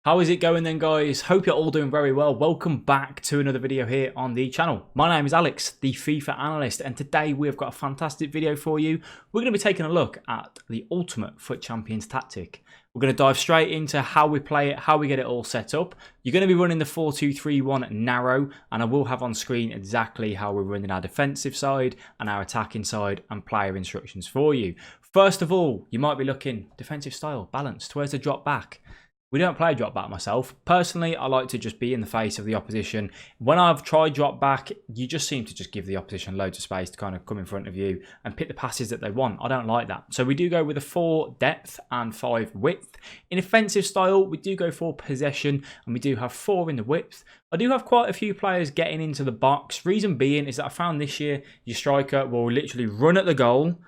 How is it going then, guys? Hope you're all doing very well. Welcome back to another video here on the channel. My name is Alex, the FIFA analyst, and today we've got a fantastic video for you. We're going to be taking a look at the ultimate FUT Champions tactic. We're going to dive straight into how we play it, how we get it all set up. You're going to be running the 4-2-3-1 narrow, and I will have on screen exactly how we're running our defensive side and our attacking side and player instructions for you. First of all, you might be looking defensive style, balanced. Where's the drop back? We don't play drop back myself. Personally, I like to just be in the face of the opposition. When I've tried drop back, you just seem to just give the opposition loads of space to kind of come in front of you and pick the passes that they want. I don't like that. So we do go with a 4 depth and 5 width. In offensive style, we do go for possession and we do have 4 in the width. I do have quite a few players getting into the box. Reason being is that I found this year your striker will literally run at the goal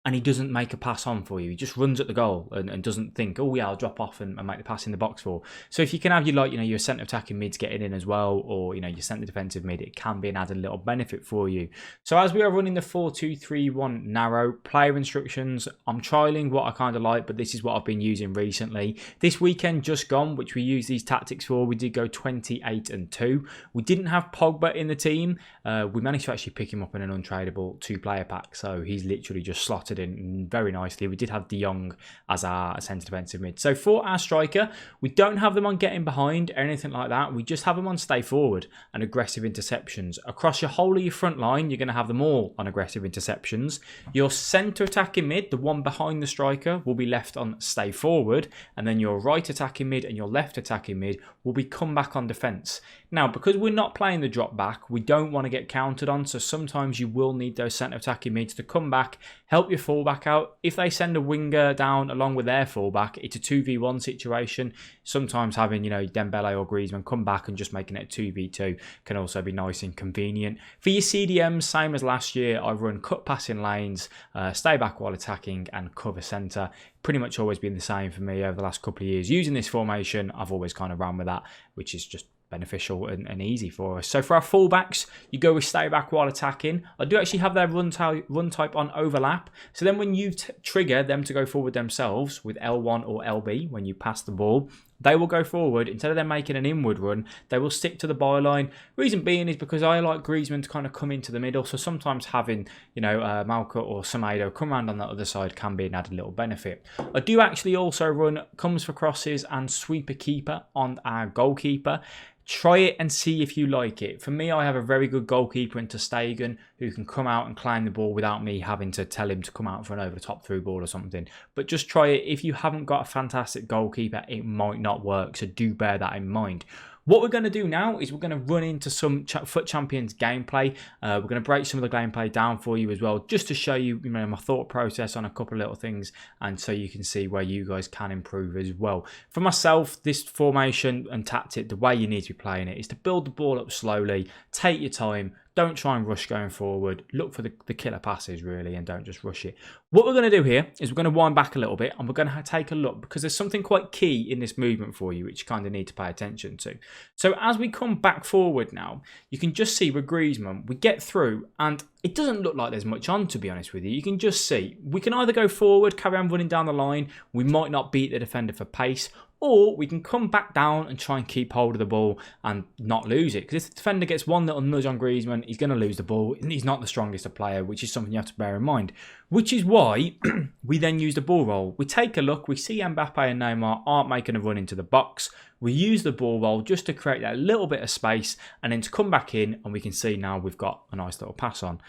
and he doesn't make a pass on for you. He just runs at the goal and doesn't think, oh yeah, I'll drop off and make the pass in the box for. So if you can have your centre attacking mids getting in as well, or your centre defensive mid, it can be an added little benefit for you. So as we are running the 4-2-3-1 narrow player instructions, I'm trialing what I kind of like, but this is what I've been using recently. This weekend just gone, which we use these tactics for, we did go 28-2. We didn't have Pogba in the team. We managed to actually pick him up in an untradeable 2-player pack, so he's literally just slotted in very nicely. We did have De Jong as our centre defensive mid. So for our striker, we don't have them on getting behind or anything like that. We just have them on stay forward and aggressive interceptions. Across your whole of your front line, you're going to have them all on aggressive interceptions. Your centre attacking mid, the one behind the striker, will be left on stay forward, and then your right attacking mid and your left attacking mid will be come back on defence. Now, because we're not playing the drop back, we don't want to get countered on, so sometimes you will need those centre attacking mids to come back, help your fullback out. If they send a winger down along with their fullback, it's a 2v1 situation. Sometimes having, Dembele or Griezmann come back and just making it a 2v2 can also be nice and convenient. For your CDMs, same as last year, I run cut passing lanes, stay back while attacking, and cover centre. Pretty much always been the same for me over the last couple of years. Using this formation, I've always kind of run with that, which is just beneficial and easy for us. So for our fullbacks, you go with stay back while attacking. I do actually have their run type on overlap. So then when you trigger them to go forward themselves with L1 or LB, when you pass the ball, they will go forward. Instead of them making an inward run, they will stick to the byline. Reason being is because I like Griezmann to kind of come into the middle. So sometimes having, Malca or Semedo come around on that other side can be an added little benefit. I do actually also run comes for crosses and sweeper keeper on our goalkeeper. Try it and see if you like it. For me, I have a very good goalkeeper in Ter Stegen who can come out and claim the ball without me having to tell him to come out for an over-the-top through ball or something. But just try it. If you haven't got a fantastic goalkeeper, it might not work. So do bear that in mind. What we're going to do now is we're going to run into some FUT Champions gameplay. We're going to break some of the gameplay down for you as well, just to show you, my thought process on a couple of little things, and so you can see where you guys can improve as well. For myself, this formation and tactic, the way you need to be playing it is to build the ball up slowly, take your time. Don't try and rush going forward. Look for the killer passes, really, and don't just rush it. What we're going to do here is we're going to wind back a little bit, and we're going to take a look, because there's something quite key in this movement for you, which you kind of need to pay attention to. So as we come back forward now, you can just see with Griezmann, we get through, and it doesn't look like there's much on, to be honest with you. You can just see, we can either go forward, carry on running down the line. We might not beat the defender for pace, or we can come back down and try and keep hold of the ball and not lose it. Because if the defender gets one little nudge on Griezmann, he's going to lose the ball. And he's not the strongest of player, which is something you have to bear in mind. Which is why we then use the ball roll. We take a look. We see Mbappe and Neymar aren't making a run into the box. We use the ball roll just to create that little bit of space and then to come back in, and we can see now we've got a nice little pass on.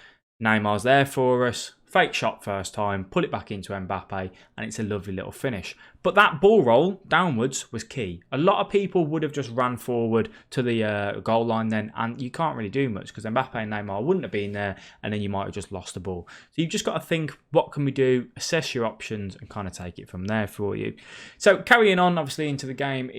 Neymar's there for us. Fake shot first time, pull it back into Mbappe, and it's a lovely little finish. But that ball roll downwards was key. A lot of people would have just ran forward to the goal line then, and you can't really do much because Mbappe and Neymar wouldn't have been there, and then you might have just lost the ball. So you've just got to think, what can we do? Assess your options and kind of take it from there for you. So carrying on, obviously, into the game,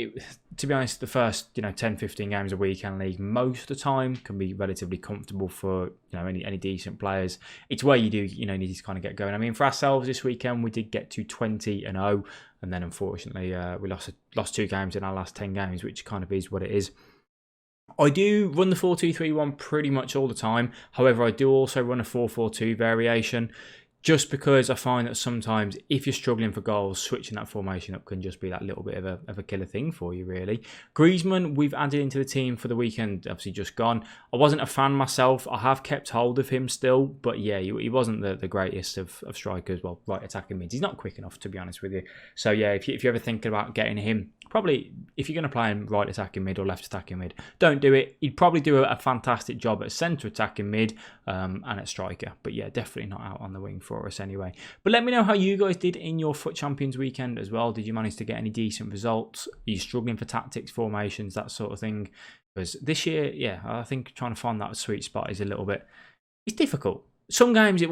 to be honest, the first 10-15 games a weekend league most of the time can be relatively comfortable for any decent players. It's where you do need to kind of get going. I mean, for ourselves this weekend, we did get to 20-0, and then unfortunately we lost 2 games in our last 10 games, which kind of is what it is. I do run the 4-2-3-1 pretty much all the time. However, I do also run a 4-4-2 variation. just because I find that sometimes if you're struggling for goals, switching that formation up can just be that little bit of a killer thing for you, really. Griezmann, we've added into the team for the weekend, obviously just gone. I wasn't a fan myself. I have kept hold of him still, but yeah, he wasn't the greatest of strikers. Well, right attacking mids. He's not quick enough, to be honest with you. So yeah, if you're ever thinking about getting him, probably if you're going to play him right attacking mid or left attacking mid, don't do it. He'd probably do a fantastic job at centre attacking mid and at striker. But yeah, definitely not out on the wing for us anyway. But let me know how you guys did in your FUT Champions weekend as well. Did you manage to get any decent results? Are you struggling for tactics, formations, that sort of thing? Because this year, yeah, I think trying to find that sweet spot is a little bit, it's difficult. Some games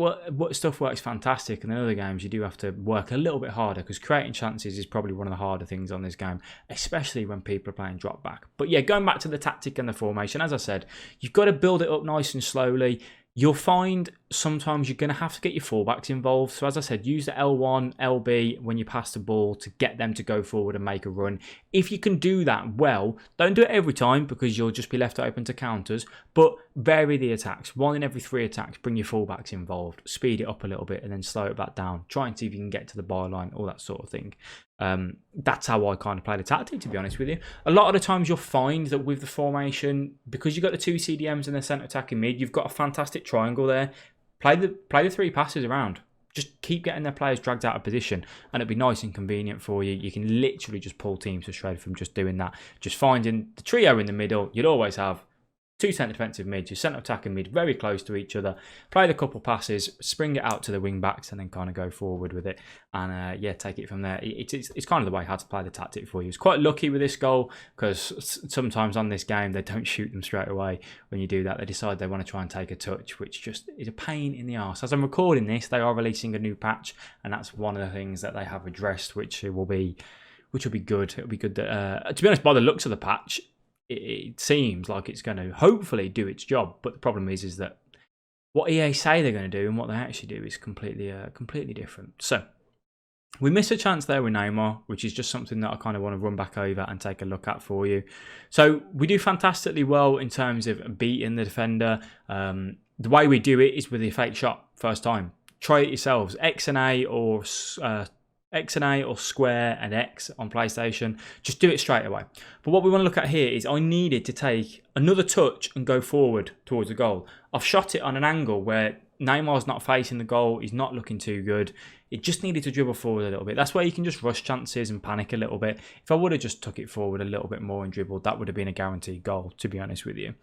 stuff works fantastic, and in other games you do have to work a little bit harder, because creating chances is probably one of the harder things on this game, especially when people are playing drop back. But yeah, going back to the tactic and the formation, as I said, you've got to build it up nice and slowly. You'll find sometimes you're going to have to get your fullbacks involved. So as I said, use the L1, LB when you pass the ball to get them to go forward and make a run. If you can do that well, don't do it every time because you'll just be left open to counters, but vary the attacks. 1 in every 3 attacks, bring your fullbacks involved, speed it up a little bit and then slow it back down. Try and see if you can get to the byline, all that sort of thing. That's how I kind of play the tactic, to be honest with you. A lot of the times you'll find that with the formation, because you've got the 2 CDMs and the centre attacking mid, you've got a fantastic triangle there. Play the 3 passes around. Just keep getting their players dragged out of position and it'll be nice and convenient for you. You can literally just pull teams to shred from just doing that. Just finding the trio in the middle. You'd always have 2 centre defensive mids, your centre attacking mid very close to each other. Play the couple passes, spring it out to the wing backs, and then kind of go forward with it. And yeah, take it from there. It's kind of the way how to play the tactic for you. It's quite lucky with this goal because sometimes on this game they don't shoot them straight away. When you do that, they decide they want to try and take a touch, which just is a pain in the arse. As I'm recording this, they are releasing a new patch, and that's one of the things that they have addressed, which will be good. It'll be good that, to be honest, by the looks of the patch, it seems like it's going to hopefully do its job, but the problem is that what EA say they're going to do and what they actually do is completely different. So we missed a chance there with Neymar, which is just something that I kind of want to run back over and take a look at for you. So we do fantastically well in terms of beating the defender. The way we do it is with a fake shot first time. Try it yourselves. X and A or square and X on PlayStation. Just do it straight away. But what we want to look at here is I needed to take another touch and go forward towards the goal. I've shot it on an angle where Neymar's not facing the goal. He's not looking too good. It just needed to dribble forward a little bit. That's where you can just rush chances and panic a little bit. If I would have just took it forward a little bit more and dribbled, that would have been a guaranteed goal, to be honest with you.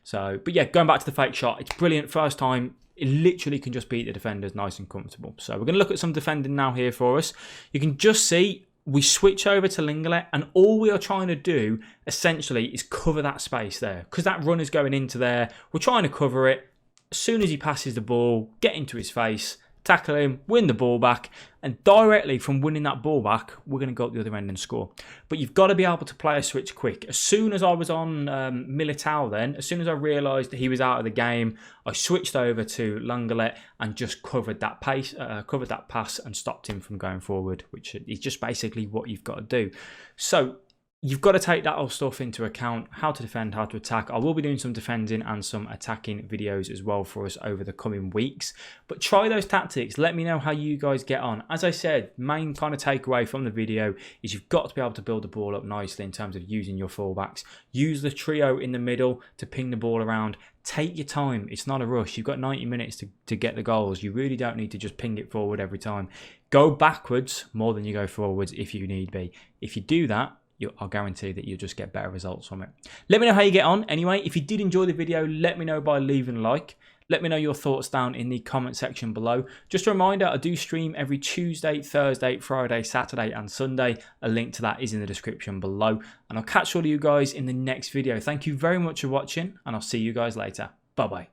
So, but yeah, going back to the fake shot, it's brilliant. First time, it literally can just beat the defenders nice and comfortable. So we're going to look at some defending now here for us. You can just see we switch over to Linglet, and all we are trying to do essentially is cover that space there because that run is going into there. We're trying to cover it. As soon as he passes the ball, get into his face, tackle him, win the ball back, and directly from winning that ball back, we're going to go up the other end and score. But you've got to be able to play a switch quick. As soon as I was on Militao then, as soon as I realised that he was out of the game, I switched over to Linglet and just covered that pass and stopped him from going forward, which is just basically what you've got to do. So you've got to take that all stuff into account, how to defend, how to attack. I will be doing some defending and some attacking videos as well for us over the coming weeks. But try those tactics. Let me know how you guys get on. As I said, main kind of takeaway from the video is you've got to be able to build the ball up nicely in terms of using your fullbacks. Use the trio in the middle to ping the ball around. Take your time. It's not a rush. You've got 90 minutes to get the goals. You really don't need to just ping it forward every time. Go backwards more than you go forwards if you need be. If you do that, I'll guarantee that you'll just get better results from it. Let me know how you get on. Anyway, if you did enjoy the video, let me know by leaving a like. Let me know your thoughts down in the comment section below. Just a reminder, I do stream every Tuesday, Thursday, Friday, Saturday and Sunday. A link to that is in the description below. And I'll catch all of you guys in the next video. Thank you very much for watching and I'll see you guys later. Bye-bye.